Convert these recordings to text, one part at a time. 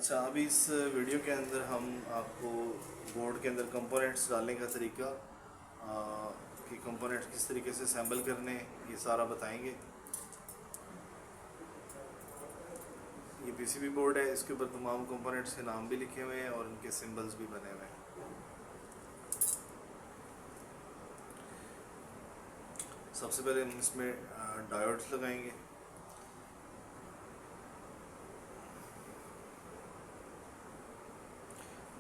अच्छा, अभी इस वीडियो के अंदर हम आपको बोर्ड के अंदर कंपोनेंट्स डालने का तरीका कि कंपोनेंट्स किस तरीके से असेंबल करने, ये सारा बताएंगे। ये पीसीबी बोर्ड है, इसके ऊपर तमाम कंपोनेंट्स के नाम भी लिखे हुए हैं और उनके सिंबल्स भी बने हुए हैं। सबसे पहले हम इसमें डायोड्स लगाएंगे।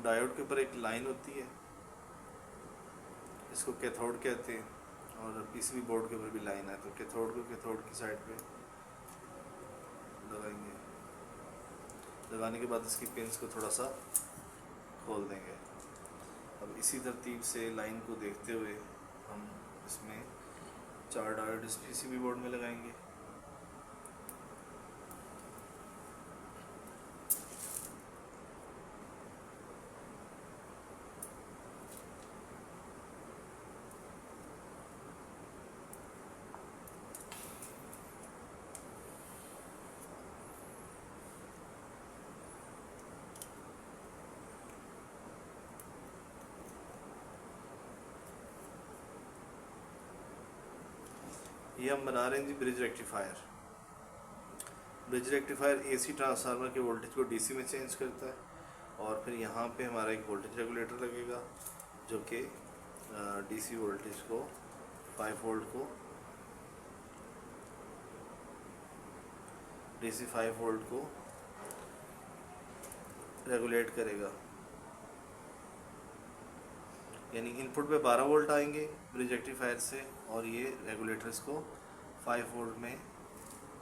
डायोड के ऊपर एक लाइन होती है, इसको कैथोड कहते हैं, और पीसीबी बोर्ड के ऊपर भी लाइन है, तो कैथोड को कैथोड की साइड पे लगाएंगे। लगाने के बाद इसकी पिंस को थोड़ा सा खोल देंगे। अब इसी तरतीब से लाइन को देखते हुए हम इसमें 4 डायोड इस पीसीबी बोर्ड में लगाएंगे। ये हम बना रहे हैं जी bridge rectifier. Bridge rectifier AC transformer के वोल्टेज को डीसी में चेंज करता है, और फिर यहाँ पे हमारा एक वोल्टेज रेगुलेटर लगेगा जो कि डीसी वोल्टेज को 5 वोल्ट को डीसी 5 वोल्ट को रेगुलेट करेगा। यानी इनपुट पे 12 वोल्ट आएंगे ब्रिज रेक्टिफायर से, और ये रेगुलेटर्स को 5 वोल्ट में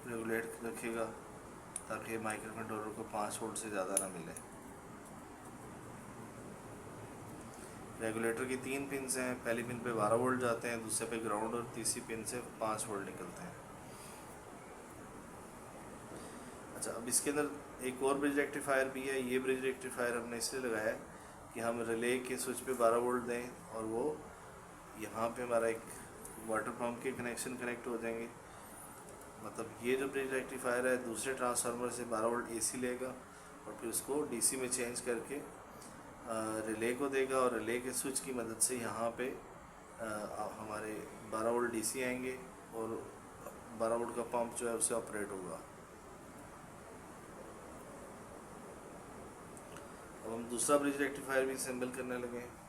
रेगुलेट रखेगा ताकि माइक्रो कंट्रोलर को 5 वोल्ट से ज़्यादा ना मिले। रेगुलेटर की 3 पिन्स हैं, पहली पिन पे 12 वोल्ट जाते हैं, दूसरे पे ग्राउंड, और तीसरी पिन से 5 वोल्ट निकलते हैं। अच्छा, अब इसके अंदर एक और ब्रिज रेक्टिफायर भी है। ये ब्रिज रेक्टिफायर हमने इसलिए लगाया है कि हम रिले के स्विच पे 12 वोल्ट दें और वो यहाँ पे हमारा एक वाटर पंप के कनेक्शन कनेक्ट हो जाएंगे। मतलब ये जो ब्रिज रेक्टिफायर है दूसरे ट्रांसफार्मर से 12 वोल्ट एसी लेगा और फिर उसको डीसी में चेंज करके रिले को देगा, और रिले के स्विच की मदद से यहाँ पे हमारे 12 वोल्ट डीसी आएंगे और 12 वोल्ट का पंप जो है उससे ऑपरेट होगा। अब हम दूसरा ब्रिज रेक्टिफायर भी असेंबल करने लगे हैं।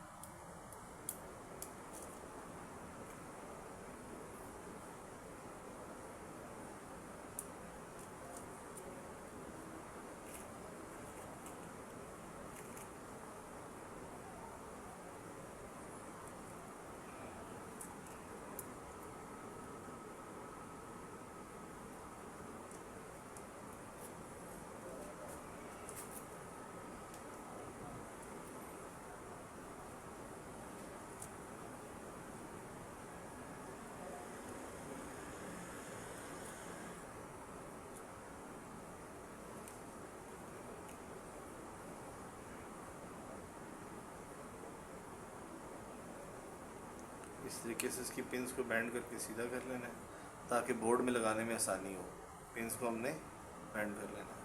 इस तरीके से इसकी पिंस को बैंड करके सीधा कर लेना है ताकि बोर्ड में लगाने में आसानी हो। पिंस को हमने बैंड कर लेना है।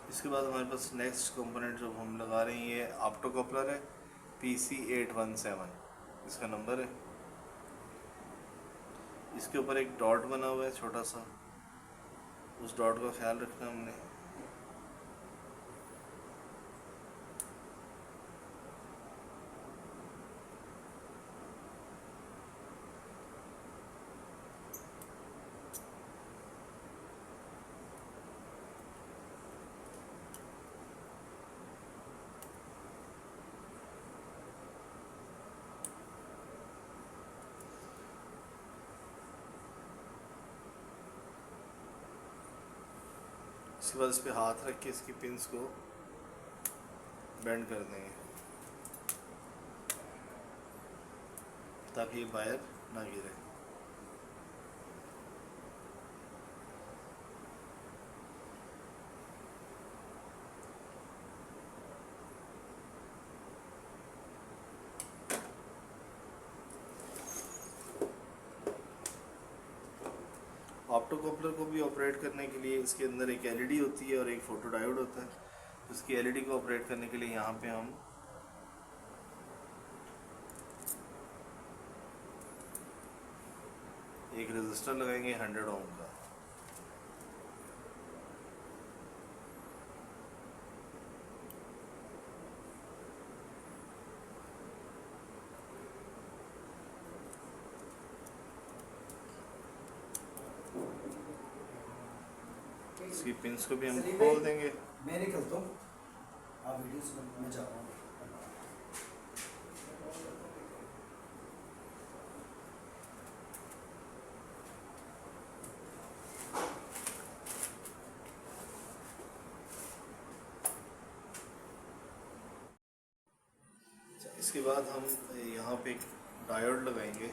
इसके बाद हमारे पास नेक्स्ट कंपोनेंट जो हम लगा रहे हैं ये ऑप्टोकपलर है, PC817 इसका नंबर है। इसके ऊपर एक डॉट बना हुआ है छोटा सा, उस डॉट का ख्याल रखना हमने। इसके बाद इस पर हाथ रख के इसकी पिंस को बेंड कर देंगे। ताकि ये वायर ना गिरे। ऑप्टो कपलर को भी ऑपरेट करने के लिए इसके अंदर एक एलईडी होती है और एक फोटो डायोड होता है। उसकी एलईडी को ऑपरेट करने के लिए यहाँ पे हम एक रेजिस्टर लगाएंगे 100 ओम का। इसकी पिंस को भी हम खोल देंगे। मैं निकलता हूँ, आप वीडियो से मैं जा रहा हूँ। इसके बाद हम यहाँ पे एक डायोड लगाएंगे।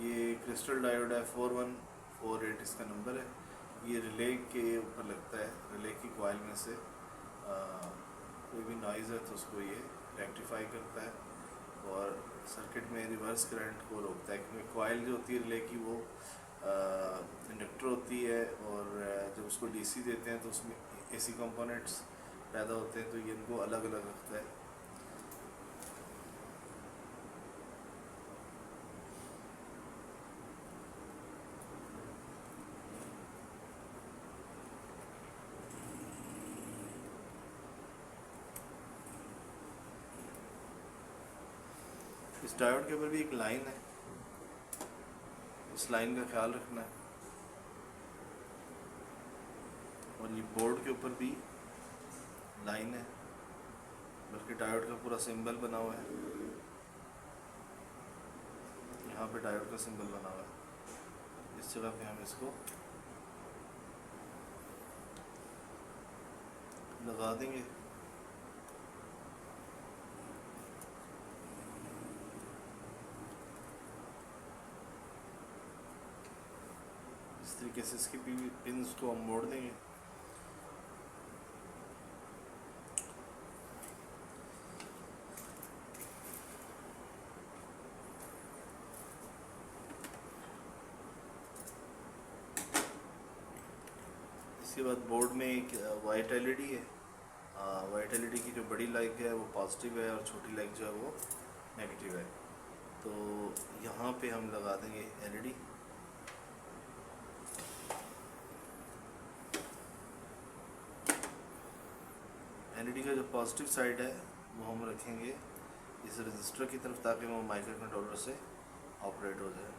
ये क्रिस्टल डायोड है, 4148 इसका नंबर है। ये रिले के ऊपर लगता है। रिले की कॉइल में से कोई भी नॉइज़ है तो उसको ये रेक्टिफाई करता है और सर्किट में रिवर्स करंट को रोकता है, क्योंकि कॉइल जो होती है रिले की वो इंडक्टर होती है और जब उसको डीसी देते हैं तो उसमें एसी कंपोनेंट्स पैदा होते हैं, तो ये इनको अलग अलग रखता है। इस डायोड के ऊपर भी एक लाइन है, इस लाइन का ख्याल रखना है। और ये बोर्ड के ऊपर भी लाइन है, बल्कि डायोड का पूरा सिंबल बना हुआ है। यहाँ पे डायोड का सिंबल बना हुआ है। इस जगह पे हम इसको लगा देंगे। इस तरीके से इसकी पिन्स को हम मोड़ देंगे। इसके बाद बोर्ड में एक वाइट एलईडी है। वाइट एलईडी की जो बड़ी लाइट है वो पॉजिटिव है और छोटी लाइट जो है वो नेगेटिव है। तो यहाँ पे हम लगा देंगे एलईडी। एलईडी का जो पॉजिटिव साइड है वो हम रखेंगे इस रजिस्टर की तरफ, ताकि वो माइक्रो कंट्रोलर से ऑपरेट हो जाए।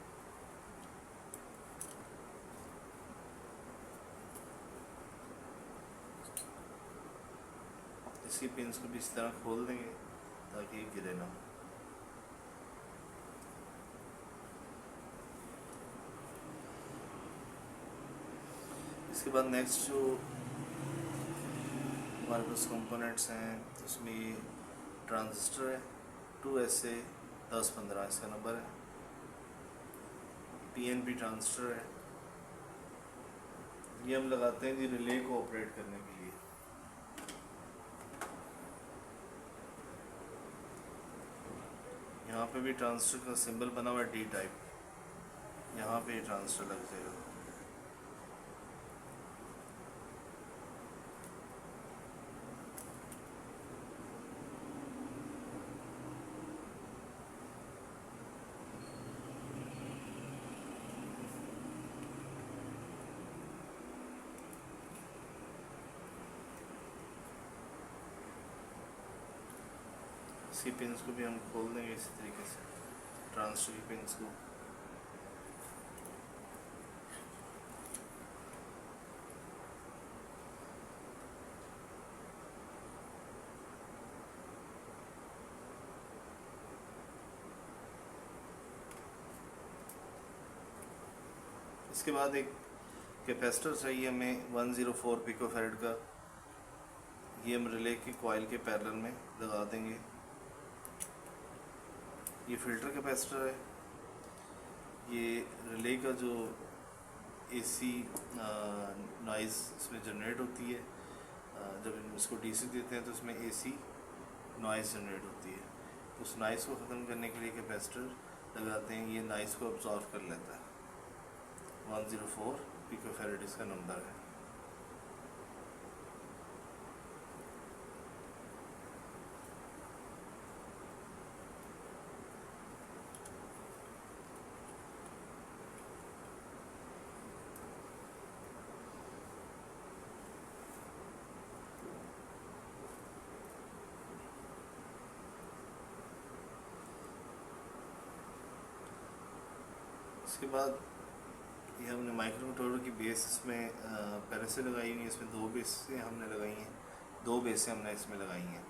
इसकी पिंस को भी इस तरह खोल देंगे ताकि ये गिरे ना। इसके बाद नेक्स्ट जो हमारे पास कंपोनेंट्स हैं उसमें ये ट्रांजिस्टर है 2SA 1015 इसका नंबर है। PNP ट्रांजिस्टर है। ये हम लगाते हैं जी रिले को ऑपरेट करने के लिए। यहाँ पे भी ट्रांजिस्टर का सिंबल बना हुआ है D टाइप, यहाँ पे ट्रांजिस्टर लग जाएगा। इसकी पिंस को भी हम खोल देंगे इसी तरीके से, ट्रांजिस्टर की पिंस को। इसके बाद एक कैपेसिटर चाहिए हमें 104 पिकोफैरेड का। ये हम रिले की कॉइल के पैरेलल में लगा देंगे। ये फिल्टर कैपेसिटर है। ये रिले का जो एसी नॉइज़ इसमें जनरेट होती है, जब इसको डीसी देते हैं तो इसमें एसी नॉइज़ जनरेट होती है। तो उस नॉइज़ को ख़त्म करने के लिए कैपेसिटर लगाते हैं। ये नॉइज़ को अब्जॉर्व कर लेता है। 104 पिकोफैरेड इसका नंबर है। इसके बाद ये हमने माइक्रो कंट्रोलर की बेस इसमें पहले से लगाई हुई है। इसमें 2 बेसें हमने लगाई हैं, 2 बेसें हमने इसमें लगाई हैं।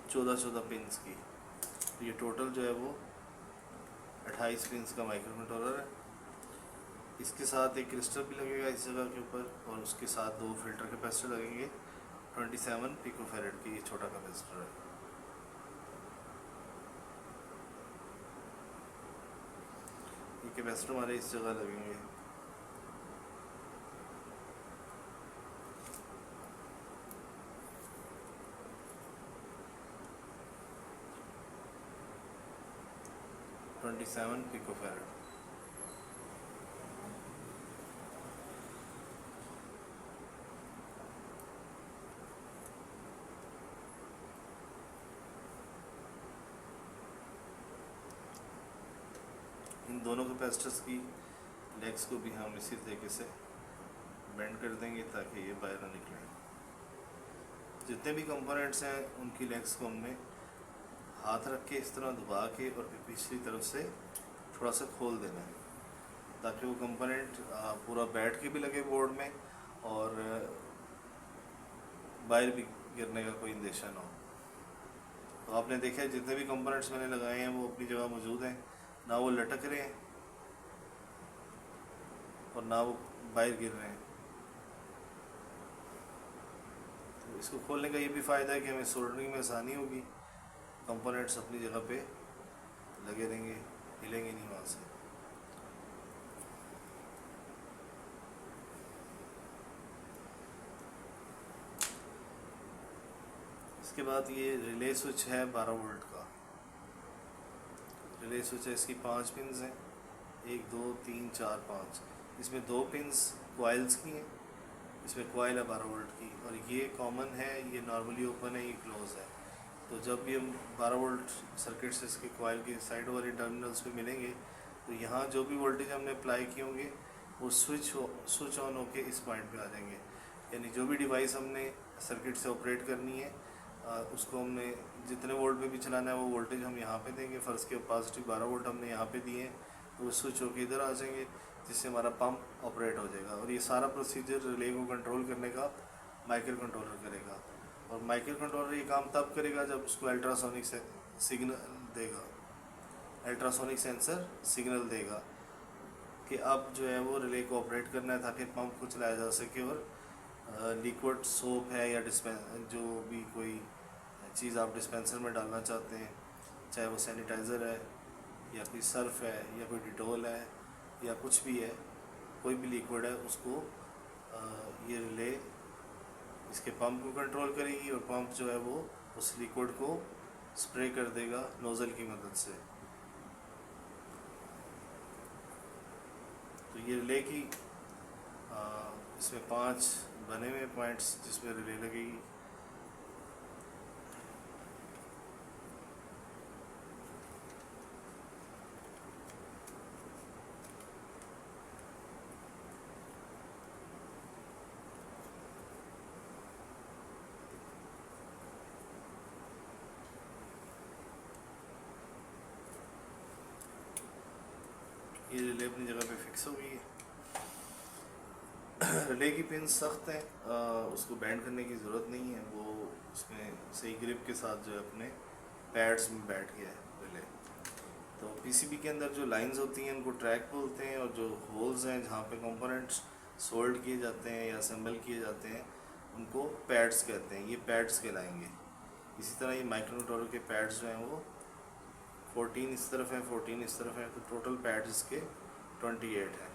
14 पिंस की। तो ये टोटल जो है वो 28 पिंस का माइक्रो कंट्रोलर है। इसके साथ एक क्रिस्टल भी लगेगा इस जगह के ऊपर, और उसके साथ 2 फिल्टर कैपेसिटर लगेंगे। 27 पिकोफैरेड की ये छोटा कैपेसिटर है। ये कैपेसिटर हमारे इस जगह लगेंगे। $27 पिकोफैरेड। इन दोनों कैपेसिटर्स की लेग्स को भी हम इसी तरीके से बेंड कर देंगे ताकि ये बाहर ना निकलें। जितने भी कंपोनेंट्स हैं उनकी लेग्स को हमने हाथ रख के इस तरह दबा के और फिर पिछली तरफ से थोड़ा सा खोल देना है, ताकि वो कंपोनेंट पूरा बैठ के भी लगे बोर्ड में और बाहर भी गिरने का कोई अंदेशा ना हो। तो आपने देखा है जितने भी कंपोनेंट्स मैंने लगाए हैं वो अपनी जगह मौजूद हैं, ना वो लटक रहे हैं और ना वो बाहर गिर रहे हैं। तो इसको खोलने का ये भी फ़ायदा है कि हमें सोल्डरिंग में आसानी होगी। कंपोनेंट्स अपनी जगह पे लगे रहेंगे, हिलेंगे नहीं वहाँ से। इसके बाद ये रिले स्विच है 12 वोल्ट का। रिले स्विच है, इसकी 5 पिन्स हैं, 1 2 3 4 5। इसमें 2 पिन्स कॉइल्स की हैं, इसमें कॉइल है 12 वोल्ट की, और ये कॉमन है, ये नॉर्मली ओपन है, ये क्लोज है। तो जब भी हम 12 वोल्ट सर्किट से इसके कॉइल के साइड वाले टर्मिनल्स पे मिलेंगे तो यहाँ जो भी वोल्टेज हमने अप्लाई किए होंगे वो स्विच ऑन होके इस पॉइंट पे आ जाएंगे। यानी जो भी डिवाइस हमने सर्किट से ऑपरेट करनी है उसको हमने जितने वोल्ट पे भी चलाना है वो वोल्टेज हम यहाँ पे देंगे। फ़र्ज़ के पॉजिटिव 12 वोल्ट हमने यहाँ पे दिए हैं तो वो स्विच होकर इधर आ जाएंगे, जिससे हमारा पंप ऑपरेट हो जाएगा। और ये सारा प्रोसीजर रिले को कंट्रोल करने का माइक्रो कंट्रोलर करेगा। और माइक्रो कंट्रोलर ये काम तब करेगा जब उसको अल्ट्रासोनिक सिग्नल देगा, अल्ट्रासोनिक सेंसर सिग्नल देगा कि अब जो है वो रिले को ऑपरेट करना है, ताकि पंप को चलाया जा सके। और लिक्विड सोप है या जो भी कोई चीज़ आप डिस्पेंसर में डालना चाहते हैं, चाहे वो सैनिटाइज़र है या कोई सर्फ है या कोई डिटोल है या कुछ भी है, कोई भी लिक्विड है, उसको ये रिले इसके पंप को कंट्रोल करेगी और पंप जो है वो उस लिक्विड को स्प्रे कर देगा नोज़ल की मदद से। तो ये रिले की इसमें 5 बने हुए पॉइंट्स जिसमें रिले लगेगी। ये रिले अपनी जगह पे फिक्स हो गई है। रिले की पिन सख्त है, उसको बैंड करने की ज़रूरत नहीं है, वो उसमें सही ग्रिप के साथ जो है अपने पैड्स में बैठ गया है रिले। तो पीसीबी के अंदर जो लाइंस होती हैं उनको ट्रैक बोलते हैं, और जो होल्स हैं जहाँ पे कंपोनेंट्स सोल्ड किए जाते हैं या असेंबल किए जाते हैं उनको पैड्स कहते हैं। ये पैड्स कहलाएंगे। इसी तरह ये माइक्रो कंट्रोलर के पैड्स जो हैं वो 14 इस तरफ हैं, 14 इस तरफ हैं, तो टोटल पैड्स इसके 28 हैं।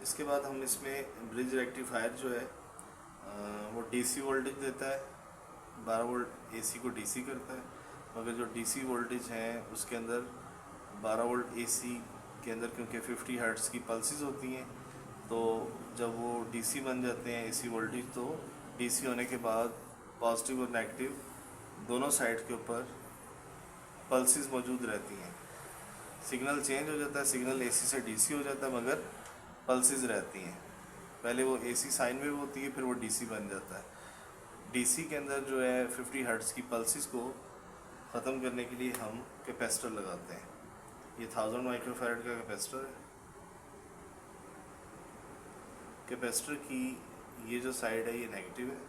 इसके बाद हम इसमें ब्रिज रेक्टिफायर जो है वो डीसी वोल्टेज देता है, 12 वोल्ट एसी को डीसी करता है, मगर जो डीसी वोल्टेज हैं उसके अंदर 12 वोल्ट एसी के अंदर क्योंकि 50 हर्ट्ज़ की पल्सेस होती हैं, तो जब वो डीसी बन जाते हैं एसी वोल्टेज, तो डीसी होने के बाद पॉजिटिव और नेगेटिव दोनों साइड के ऊपर पल्सेस मौजूद रहती हैं। सिग्नल चेंज हो जाता है, सिग्नल एसी से डीसी हो जाता है, मगर पल्सेस रहती हैं। पहले वो एसी साइन वेव होती है, फिर वो डीसी बन जाता है। डीसी के अंदर जो है 50 हर्ट्ज़ की पल्सेस को ख़त्म करने के लिए हम कैपेसिटर लगाते हैं। ये 1000 माइक्रोफैरड का कैपेसिटर है। कैपेसिटर की ये जो साइड है ये नेगेटिव है।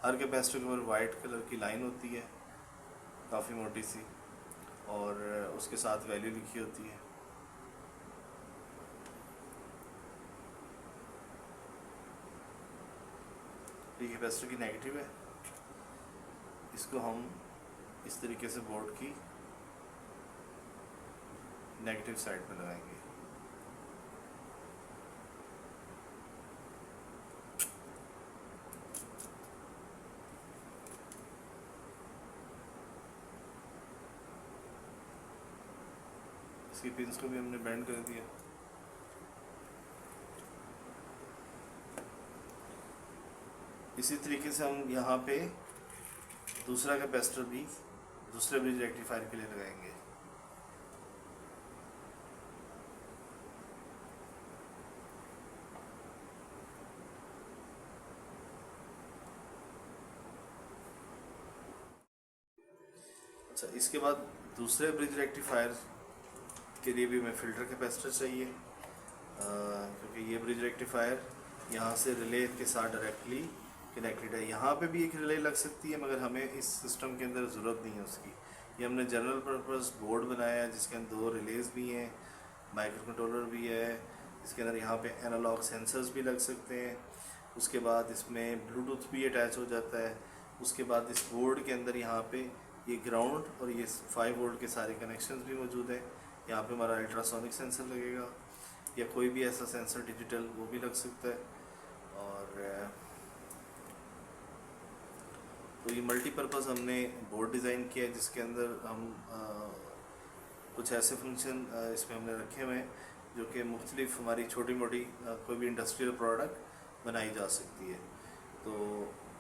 हर कैपेसिटर के ऊपर वाइट कलर की लाइन होती है, काफ़ी मोटी सी, और उसके साथ वैल्यू लिखी होती है। ये कैपेसिटर की नेगेटिव है, इसको हम इस तरीके से बोर्ड की नेगेटिव साइड पर लगाएंगे। इसकी पिंस को भी हमने बेंड कर दिया। इसी तरीके से हम यहाँ पे दूसरा कैपेसिटर भी दूसरे ब्रिज रेक्टिफायर के लिए लगाएंगे। अच्छा, इसके बाद दूसरे ब्रिज रेक्टिफायर के लिए भी हमें फ़िल्टर कैपेसिटर चाहिए, क्योंकि ये ब्रिज रेक्टिफायर यहाँ से रिले के साथ डायरेक्टली कनेक्टेड है। यहाँ पे भी एक रिले लग सकती है, मगर हमें इस सिस्टम के अंदर ज़रूरत नहीं है उसकी। ये हमने जनरल पर्पस बोर्ड बनाया है जिसके अंदर 2 रिलेज भी हैं, माइक्रो कंट्रोलर भी है, इसके अंदर यहाँ पे एनालॉग सेंसर्स भी लग सकते हैं। उसके बाद इसमें ब्लूटूथ भी अटैच हो जाता है। उसके बाद इस बोर्ड के अंदर यहाँ पे ये ग्राउंड और ये 5 वोल्ट के सारे कनेक्शंस भी मौजूद हैं। यहाँ पे हमारा अल्ट्रासोनिक सेंसर लगेगा, या कोई भी ऐसा सेंसर डिजिटल वो भी लग सकता है। और तो ये मल्टीपर्पज़ हमने बोर्ड डिज़ाइन किया है, जिसके अंदर हम कुछ ऐसे फंक्शन इसमें हमने रखे हुए हैं जो कि मुख्तलिफ हमारी छोटी मोटी कोई भी इंडस्ट्रियल प्रोडक्ट बनाई जा सकती है। तो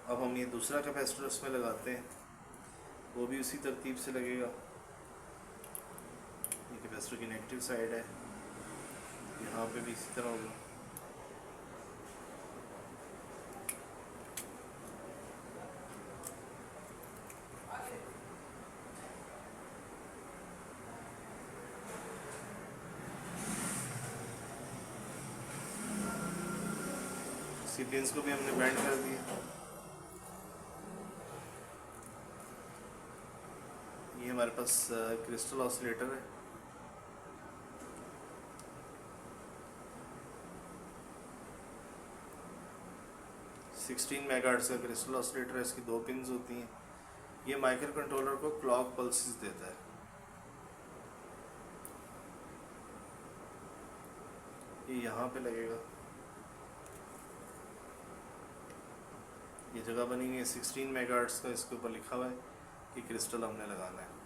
अब हम ये दूसरा कैपेसिटर उसमें लगाते हैं, वो भी उसी तरतीब से लगेगा। ये कैपेसिटर की नेगेटिव साइड है, यहाँ पे भी इसी तरह होगा। पिंस को भी हमने बैंड कर दिया। ये हमारे पास क्रिस्टल ऑसिलेटर है। $16 मेगाहर्ट्ज़ का क्रिस्टल ऑसिलेटर है। इसकी 2 पिंस होती हैं। ये माइक्रो कंट्रोलर को क्लॉक पल्सेस देता है। ये यहाँ पे लगेगा, ये जगह बनी हुई है 16 मेगाहर्ट्ज़ का, इसके ऊपर लिखा हुआ है कि क्रिस्टल हमने लगाना है।